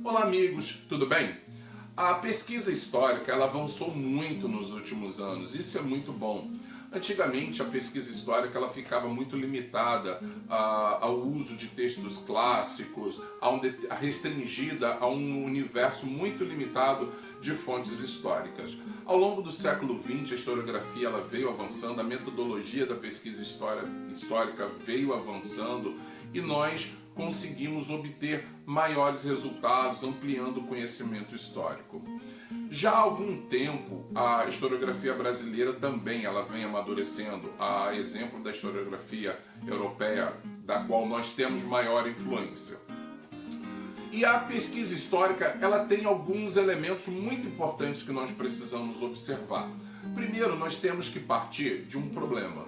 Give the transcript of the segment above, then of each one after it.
Olá amigos, tudo bem? A pesquisa histórica ela avançou muito nos últimos anos, isso é muito bom. Antigamente a pesquisa histórica ela ficava muito limitada ao uso de textos clássicos, restringida a um universo muito limitado de fontes históricas. Ao longo do século XX a historiografia ela veio avançando, a metodologia da pesquisa histórica veio avançando e nós conseguimos obter maiores resultados, ampliando o conhecimento histórico. Já há algum tempo, a historiografia brasileira também ela vem amadurecendo, a exemplo da historiografia europeia, da qual nós temos maior influência. E a pesquisa histórica ela tem alguns elementos muito importantes que nós precisamos observar. Primeiro, nós temos que partir de um problema.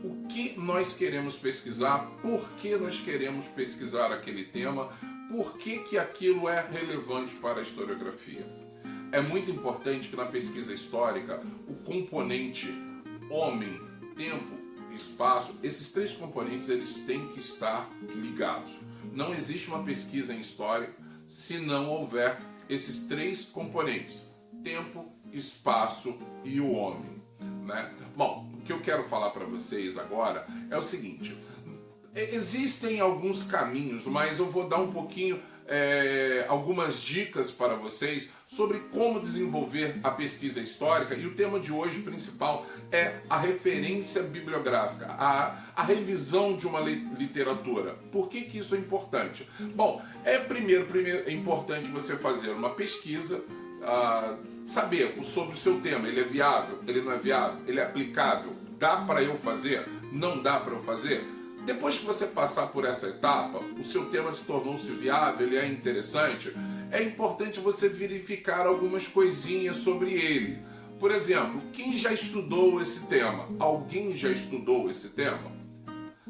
O que nós queremos pesquisar, por que nós queremos pesquisar aquele tema, por que aquilo é relevante para a historiografia. É muito importante que na pesquisa histórica o componente homem, tempo e espaço, esses três componentes eles têm que estar ligados. Não existe uma pesquisa em história se não houver esses três componentes, tempo, espaço e o homem. Né? Bom, o que eu quero falar para vocês agora é o seguinte: existem alguns caminhos, mas eu vou dar um pouquinho, algumas dicas para vocês sobre como desenvolver a pesquisa histórica, e o tema de hoje principal é a referência bibliográfica, a revisão de uma literatura. Por que isso é importante? Bom, primeiro é importante você fazer uma pesquisa, saber sobre o seu tema, ele é viável, ele não é viável, ele é aplicável, dá para eu fazer, não dá para eu fazer? Depois que você passar por essa etapa, o seu tema se tornou-se viável, ele é interessante, é importante você verificar algumas coisinhas sobre ele. Por exemplo, quem já estudou esse tema? Alguém já estudou esse tema?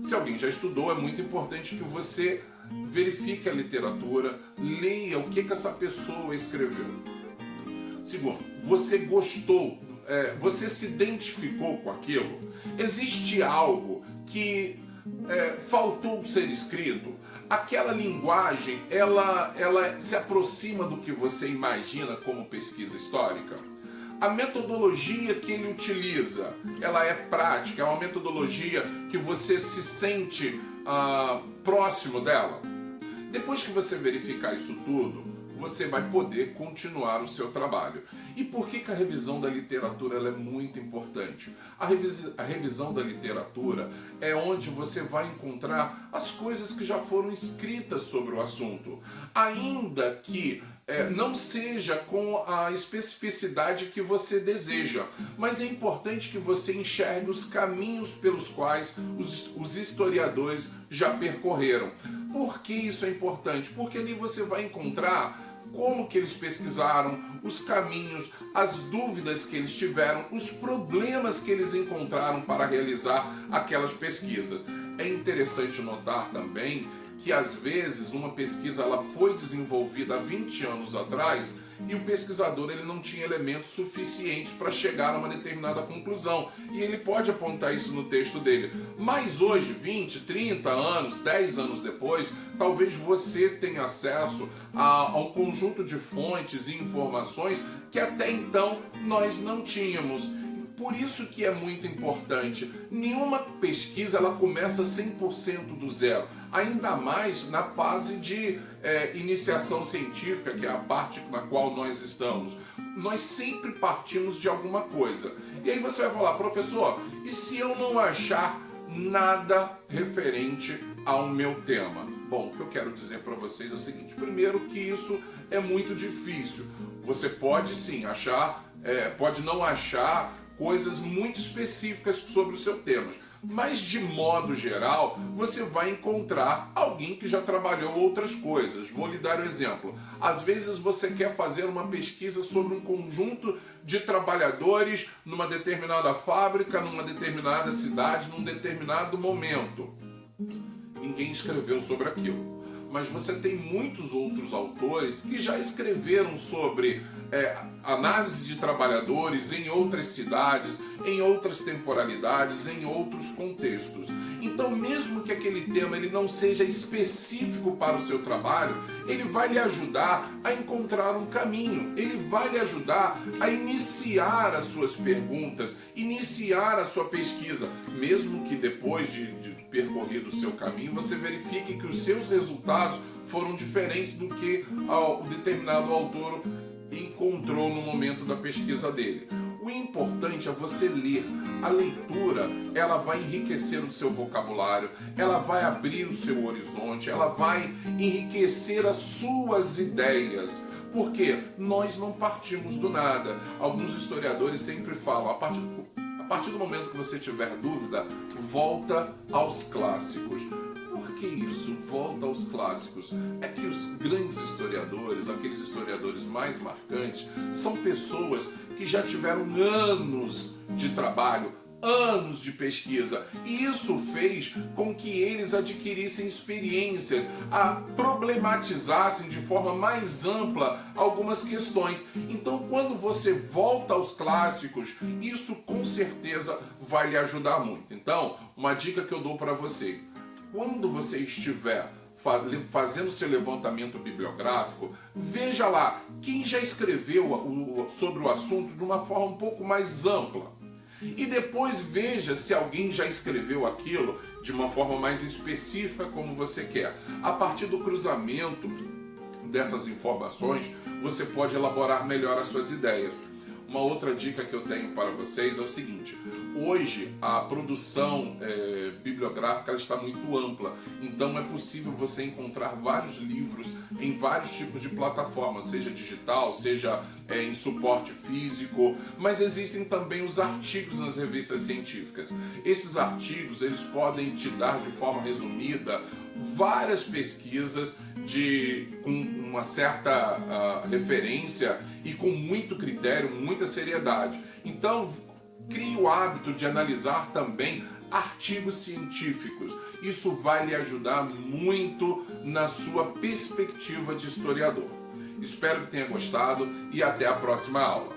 Se alguém já estudou, é muito importante que você verifique a literatura, leia o que essa pessoa escreveu. Segundo, você gostou, você se identificou com aquilo? Existe algo que faltou ser escrito? Aquela linguagem, ela se aproxima do que você imagina como pesquisa histórica? A metodologia que ele utiliza, ela é prática? É uma metodologia que você se sente próximo dela? Depois que você verificar isso tudo, você vai poder continuar o seu trabalho. E por que a revisão da literatura ela é muito importante? A revisão da literatura é onde você vai encontrar as coisas que já foram escritas sobre o assunto, ainda que não seja com a especificidade que você deseja, mas é importante que você enxergue os caminhos pelos quais os historiadores já percorreram. Por que isso é importante? Porque ali você vai encontrar como que eles pesquisaram, os caminhos, as dúvidas que eles tiveram, os problemas que eles encontraram para realizar aquelas pesquisas. É interessante notar também que às vezes uma pesquisa ela foi desenvolvida há 20 anos atrás e o pesquisador ele não tinha elementos suficientes para chegar a uma determinada conclusão. E ele pode apontar isso no texto dele. Mas hoje, 20, 30 anos, 10 anos depois, talvez você tenha acesso a um conjunto de fontes e informações que até então nós não tínhamos. Por isso que é muito importante. Nenhuma pesquisa ela começa 100% do zero. Ainda mais na fase de iniciação científica, que é a parte na qual nós estamos. Nós sempre partimos de alguma coisa. E aí você vai falar: professor, e se eu não achar nada referente ao meu tema? Bom, o que eu quero dizer para vocês é o seguinte: primeiro que isso é muito difícil. Você pode sim achar, pode não achar coisas muito específicas sobre o seu tema, mas de modo geral você vai encontrar alguém que já trabalhou outras coisas. Vou lhe dar um exemplo. Às vezes você quer fazer uma pesquisa sobre um conjunto de trabalhadores numa determinada fábrica, numa determinada cidade, num determinado momento. Ninguém escreveu sobre aquilo. mas você tem muitos outros autores que já escreveram sobre análise de trabalhadores em outras cidades, em outras temporalidades, em outros contextos. Então, mesmo que aquele tema ele não seja específico para o seu trabalho, ele vai lhe ajudar a encontrar um caminho, ele vai lhe ajudar a iniciar as suas perguntas, iniciar a sua pesquisa, mesmo que depois de percorrido o seu caminho, você verifique que os seus resultados foram diferentes do que o determinado autor encontrou no momento da pesquisa dele. O importante é você ler. A leitura, ela vai enriquecer o seu vocabulário, ela vai abrir o seu horizonte, ela vai enriquecer as suas ideias. Porque nós não partimos do nada. Alguns historiadores sempre falam, a partir do momento que você tiver dúvida, volta aos clássicos. Por que isso? Volta aos clássicos. É que os grandes historiadores, aqueles historiadores mais marcantes, são pessoas que já tiveram anos de trabalho, anos de pesquisa, e isso fez com que eles adquirissem experiências, problematizassem de forma mais ampla algumas questões. Então, quando você volta aos clássicos, isso com certeza vai lhe ajudar muito. Então, uma dica que eu dou para você: quando você estiver fazendo seu levantamento bibliográfico, veja lá quem já escreveu sobre o assunto de uma forma um pouco mais ampla. E depois veja se alguém já escreveu aquilo de uma forma mais específica como você quer. A partir do cruzamento dessas informações, você pode elaborar melhor as suas ideias. Uma outra dica que eu tenho para vocês é o seguinte: hoje a produção bibliográfica ela está muito ampla, então é possível você encontrar vários livros em vários tipos de plataformas, seja digital, seja em suporte físico, mas existem também os artigos nas revistas científicas. Esses artigos eles podem te dar de forma resumida várias pesquisas com uma certa referência e com muito critério, muita seriedade. Então, crie o hábito de analisar também artigos científicos. Isso vai lhe ajudar muito na sua perspectiva de historiador. Espero que tenha gostado e até a próxima aula.